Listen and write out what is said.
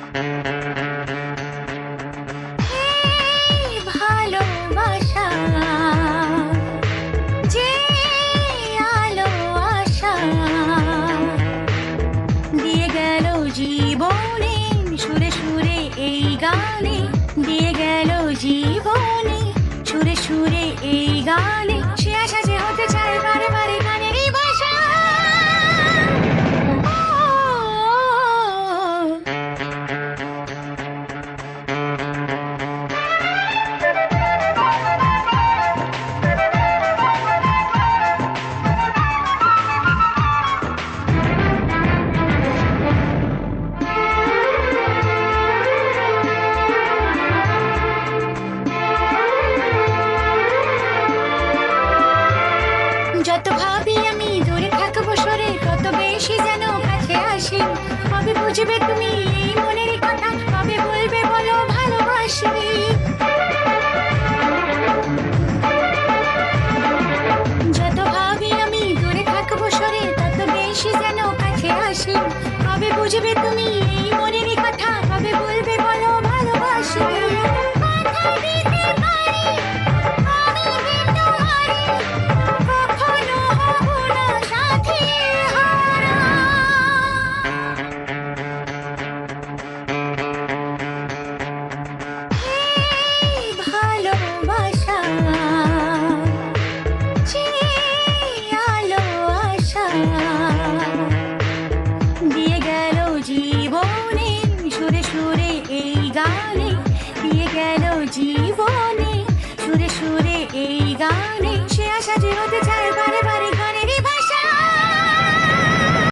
এই ভালোবাসা যে আলো আশা দিয়ে গেল জীবনে সুরে সুরে এই গানে দিয়ে গেল জীবনে সুরে সুরে এই গানে সে আশা যে হতে চায় বারে বারে গানেরই ভাষা। যত ভাবি আমি দূরে থাকবো সরে তত বেশি যেন কাছে আসি। কবে বুঝবে তুমি এই মনের কথা, কবে বলবে বলো ভালোবাসি। যত ভাবি আমি দূরে থাকবো সরে তত বেশি যেন কাছে আসি। কবে বুঝবে তুমি এই মনের কথা, কবে বলবে বলো ভালোবাসি। কথা দিতে